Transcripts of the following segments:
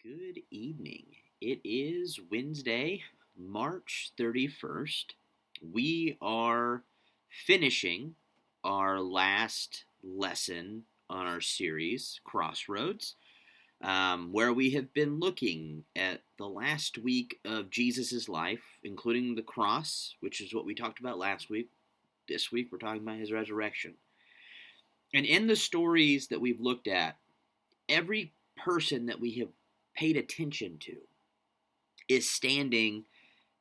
Good evening. It is Wednesday, March 31st. We are finishing our last lesson on our series, Crossroads, where we have been looking at the last week of Jesus' life, including the cross, which is what we talked about last week. This week, we're talking about his resurrection. And in the stories that we've looked at, every person that we have paid attention to is standing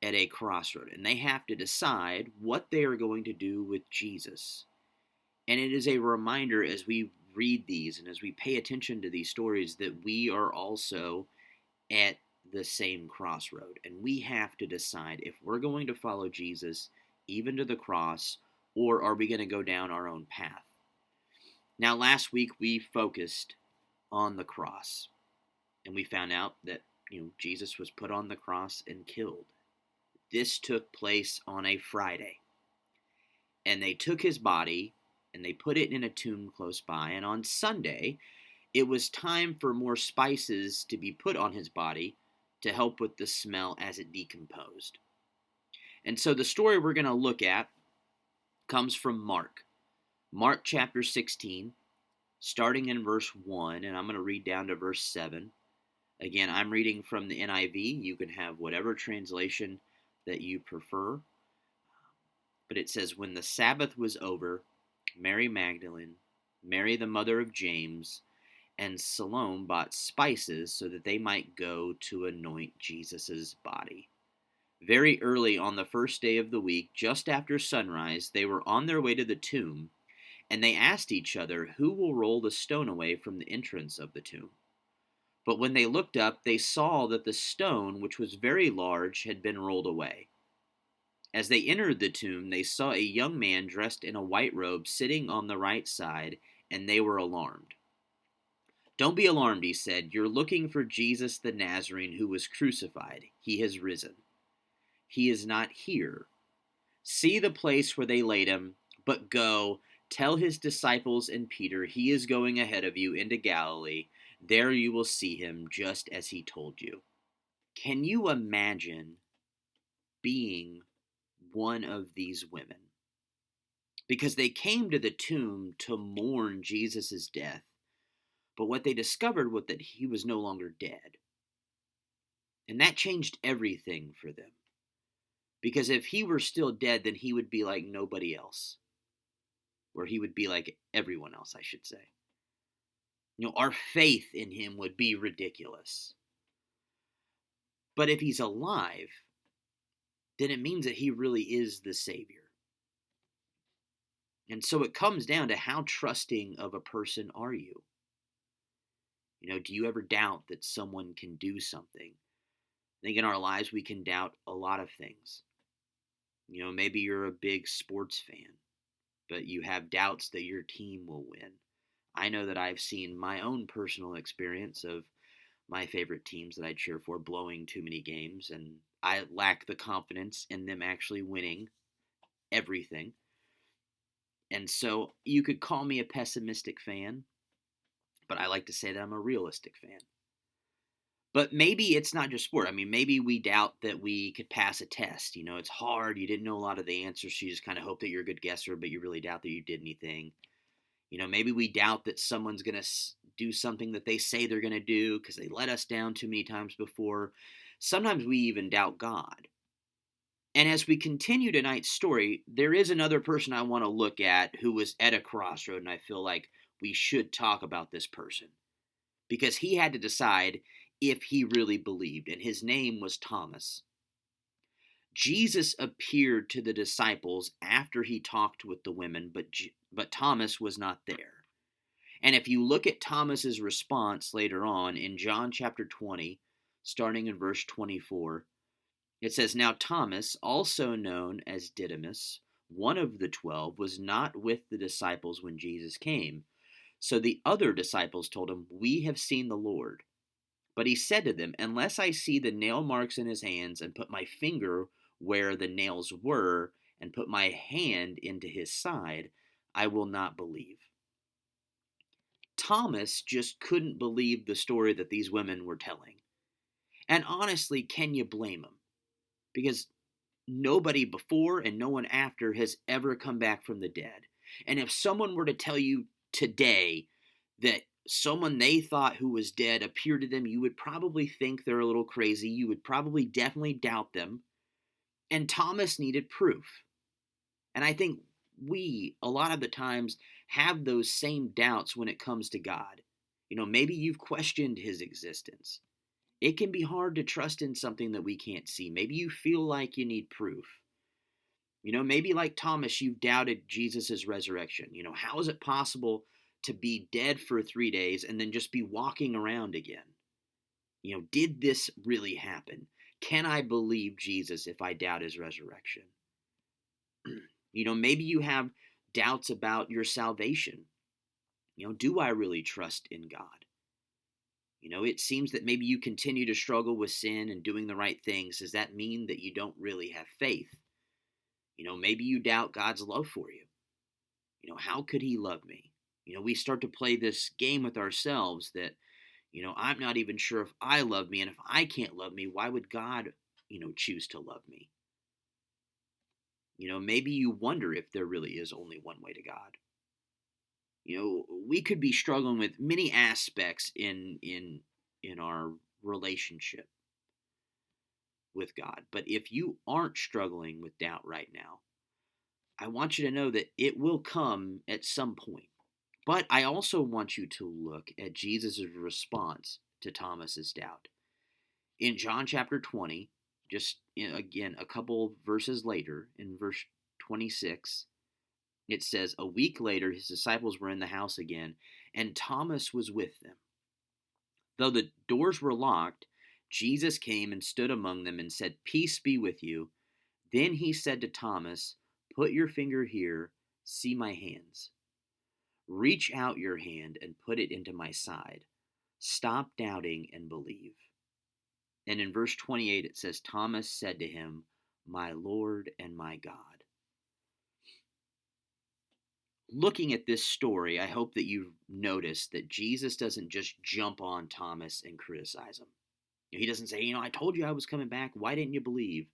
at a crossroad, and they have to decide what they are going to do with Jesus. And it is a reminder as we read these and as we pay attention to these stories that we are also at the same crossroad, and we have to decide if we're going to follow Jesus even to the cross, or are we going to go down our own path. Now, last week we focused on the cross, and we found out that Jesus was put on the cross and killed. This took place on a Friday, and they took his body and they put it in a tomb close by, and on Sunday it was time for more spices to be put on his body to help with the smell as it decomposed. And so the story we're going to look at comes from Mark chapter 16, starting in verse 1, and I'm going to read down to verse 7. Again, I'm reading from the NIV. You can have whatever translation that you prefer. But it says, "When the Sabbath was over, Mary Magdalene, Mary the mother of James, and Salome bought spices so that they might go to anoint Jesus' body. Very early on the first day of the week, just after sunrise, they were on their way to the tomb, and they asked each other, 'Who will roll the stone away from the entrance of the tomb?' But when they looked up, they saw that the stone, which was very large, had been rolled away. As they entered the tomb, they saw a young man dressed in a white robe sitting on the right side, and they were alarmed. 'Don't be alarmed,' he said. 'You're looking for Jesus the Nazarene who was crucified. He has risen. He is not here. See the place where they laid him, but go, tell his disciples and Peter, he is going ahead of you into Galilee. There you will see him just as he told you.'" Can you imagine being one of these women? Because they came to the tomb to mourn Jesus' death, but what they discovered was that he was no longer dead. And that changed everything for them. Because if he were still dead, then he would be like nobody else. Or he would be like everyone else, I should say. Our faith in him would be ridiculous. But if he's alive, then it means that he really is the Savior. And so it comes down to how trusting of a person are you? Do you ever doubt that someone can do something? I think in our lives we can doubt a lot of things. Maybe you're a big sports fan, but you have doubts that your team will win. I know that I've seen my own personal experience of my favorite teams that I cheer for blowing too many games, and I lack the confidence in them actually winning everything. And so you could call me a pessimistic fan, but I like to say that I'm a realistic fan. But maybe it's not just sport. Maybe we doubt that we could pass a test. It's hard. You didn't know a lot of the answers, so you just kind of hope that you're a good guesser, but you really doubt that you did anything. Maybe we doubt that someone's going to do something that they say they're going to do because they let us down too many times before. Sometimes we even doubt God. And as we continue tonight's story, there is another person I want to look at who was at a crossroad, and I feel like we should talk about this person. Because he had to decide if he really believed, and his name was Thomas. Jesus appeared to the disciples after he talked with the women, but Thomas was not there. And if you look at Thomas's response later on in John chapter 20, starting in verse 24, it says, "Now Thomas, also known as Didymus, one of the 12, was not with the disciples when Jesus came. So the other disciples told him, 'We have seen the Lord.' But he said to them, 'Unless I see the nail marks in his hands and put my finger where the nails were and put my hand into his side, I will not believe.'" Thomas just couldn't believe the story that these women were telling. And honestly, can you blame him? Because nobody before and no one after has ever come back from the dead. And if someone were to tell you today that someone they thought who was dead appeared to them, you would probably think they're a little crazy. You would probably definitely doubt them. And Thomas needed proof. And I think we, a lot of the times, have those same doubts when it comes to God. Maybe you've questioned his existence. It can be hard to trust in something that we can't see. Maybe you feel like you need proof. Maybe like Thomas, you've doubted Jesus' resurrection. How is it possible to be dead for 3 days and then just be walking around again? Did this really happen? Can I believe Jesus if I doubt his resurrection? Maybe you have doubts about your salvation. Do I really trust in God? It seems that maybe you continue to struggle with sin and doing the right things. Does that mean that you don't really have faith? Maybe you doubt God's love for you. How could he love me? We start to play this game with ourselves that, I'm not even sure if I love me, and if I can't love me, why would God, choose to love me? Maybe you wonder if there really is only one way to God. We could be struggling with many aspects in our relationship with God. But if you aren't struggling with doubt right now, I want you to know that it will come at some point. But I also want you to look at Jesus' response to Thomas's doubt. In John chapter 20, just again a couple verses later, in verse 26, it says, "A week later, his disciples were in the house again, and Thomas was with them. Though the doors were locked, Jesus came and stood among them and said, 'Peace be with you.' Then he said to Thomas, 'Put your finger here, see my hands. Reach out your hand and put it into my side. Stop doubting and believe.' And in verse 28 it says, Thomas said to him, 'My Lord and my God.'" Looking at this story, I hope that you've noticed that Jesus doesn't just jump on Thomas and criticize him. He doesn't say, "I told you I was coming back. Why didn't you believe?"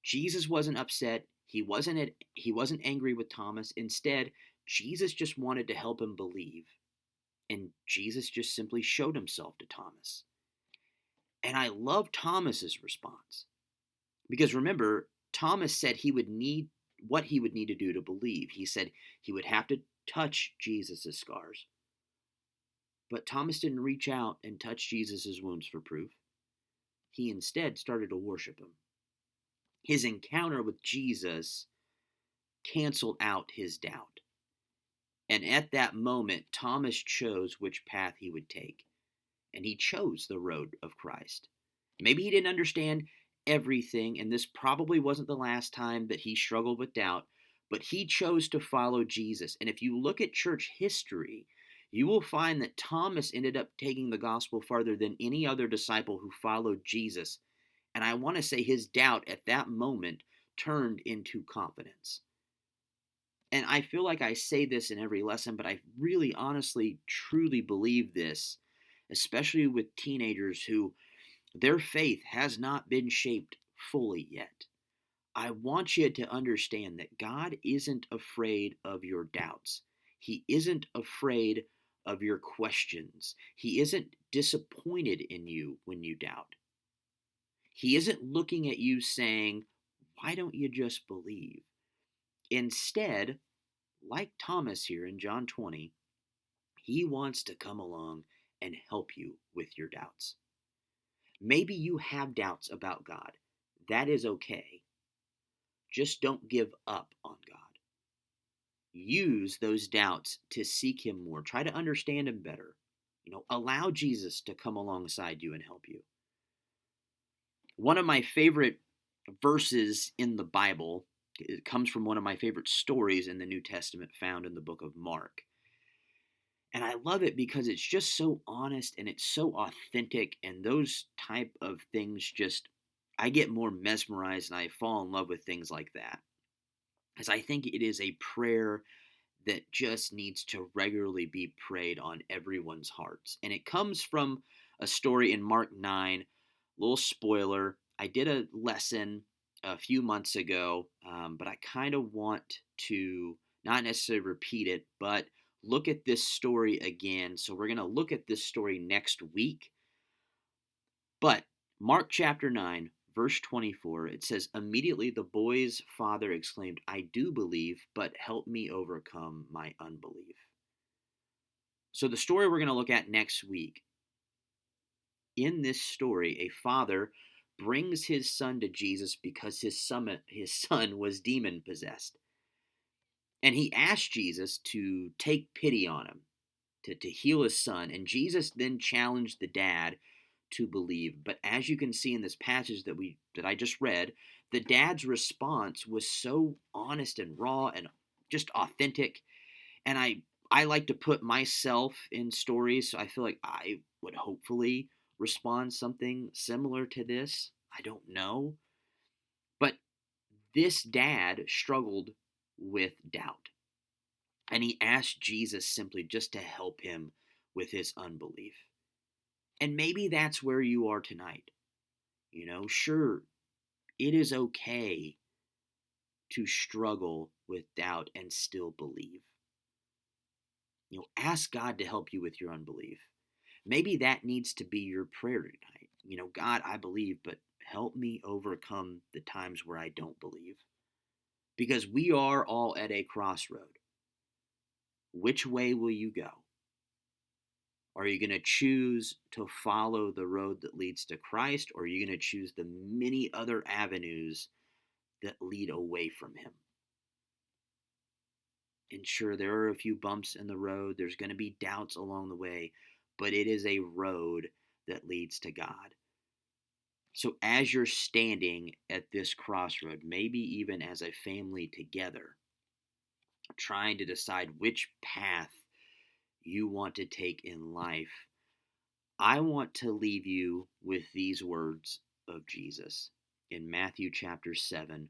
Jesus wasn't upset. He wasn't angry with Thomas. Instead, Jesus just wanted to help him believe. And Jesus just simply showed himself to Thomas. And I love Thomas's response. Because remember, Thomas said he would need to do to believe. He said he would have to touch Jesus' scars. But Thomas didn't reach out and touch Jesus' wounds for proof. He instead started to worship him. His encounter with Jesus canceled out his doubt. And at that moment, Thomas chose which path he would take. And he chose the road of Christ. Maybe he didn't understand everything, and this probably wasn't the last time that he struggled with doubt, but he chose to follow Jesus. And if you look at church history, you will find that Thomas ended up taking the gospel farther than any other disciple who followed Jesus. And I want to say his doubt at that moment turned into confidence. And I feel like I say this in every lesson, but I really honestly, truly believe this, especially with teenagers who their faith has not been shaped fully yet. I want you to understand that God isn't afraid of your doubts. He isn't afraid of your questions. He isn't disappointed in you when you doubt. He isn't looking at you saying, "Why don't you just believe?" Instead, like Thomas here in John 20, he wants to come along and help you with your doubts. Maybe you have doubts about God. That is okay. Just don't give up on God. Use those doubts to seek him more. Try to understand him better. Allow Jesus to come alongside you and help you. One of my favorite verses in the Bible, it comes from one of my favorite stories in the New Testament found in the book of Mark. And I love it because it's just so honest and it's so authentic, and those type of things I get more mesmerized and I fall in love with things like that. As I think it is a prayer that just needs to regularly be prayed on everyone's hearts. And it comes from a story in Mark 9 Little spoiler, I did a lesson a few months ago, but I kind of want to not necessarily repeat it, but look at this story again. So we're going to look at this story next week. But Mark chapter 9, verse 24, it says, "Immediately the boy's father exclaimed, 'I do believe, but help me overcome my unbelief.'" So the story we're going to look at next week, in this story, a father brings his son to Jesus because his son was demon possessed. And he asked Jesus to take pity on him, to heal his son. And Jesus then challenged the dad to believe. But as you can see in this passage that I just read, the dad's response was so honest and raw and just authentic. And I like to put myself in stories, so I feel like I would hopefully respond something similar to this. I don't know. But this dad struggled with doubt. And he asked Jesus simply just to help him with his unbelief. And maybe that's where you are tonight. Sure, it is okay to struggle with doubt and still believe. Ask God to help you with your unbelief. Maybe that needs to be your prayer tonight. God, I believe, but help me overcome the times where I don't believe. Because we are all at a crossroad. Which way will you go? Are you going to choose to follow the road that leads to Christ, or are you going to choose the many other avenues that lead away from Him? And sure, there are a few bumps in the road. There's going to be doubts along the way, but it is a road that leads to God. So as you're standing at this crossroad, maybe even as a family together, trying to decide which path you want to take in life, I want to leave you with these words of Jesus in Matthew chapter 7,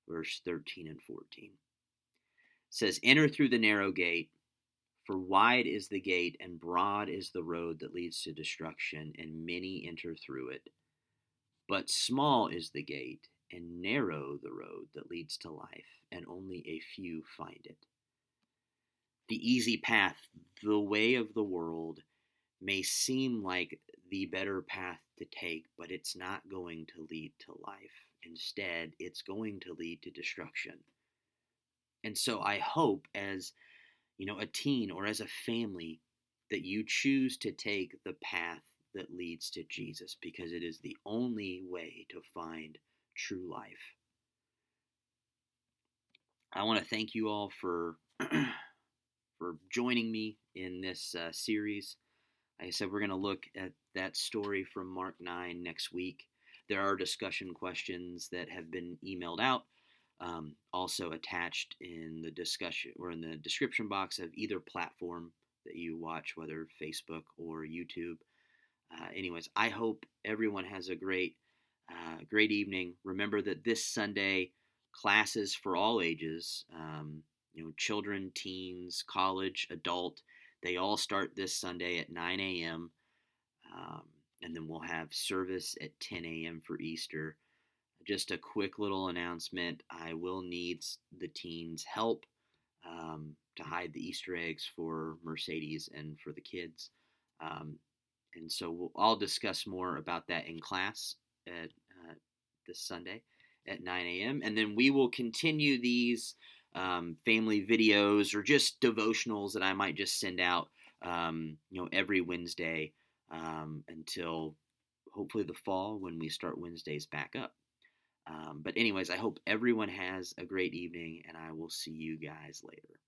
verse 13 and 14. It says, "Enter through the narrow gate, for wide is the gate and broad is the road that leads to destruction, and many enter through it. But small is the gate and narrow the road that leads to life, and only a few find it." The easy path, the way of the world, may seem like the better path to take, but it's not going to lead to life. Instead, it's going to lead to destruction. And so I hope, as a teen or as a family, that you choose to take the path that leads to Jesus, because it is the only way to find true life. I want to thank you all for for joining me in this series. Like I said, we're going to look at that story from Mark 9 next week. There are discussion questions that have been emailed out, also attached in the discussion or in the description box of either platform that you watch, whether Facebook or YouTube. Anyways, I hope everyone has a great evening. Remember that this Sunday, classes for all ages, children, teens, college, adult, they all start this Sunday at 9 a.m. And then we'll have service at 10 a.m. for Easter. Just a quick little announcement. I will need the teens' help to hide the Easter eggs for Mercedes and for the kids. And so I'll discuss more about that in class at this Sunday at 9 a.m. And then we will continue these family videos or just devotionals that I might just send out, every Wednesday until hopefully the fall when we start Wednesdays back up. But anyways, I hope everyone has a great evening, and I will see you guys later.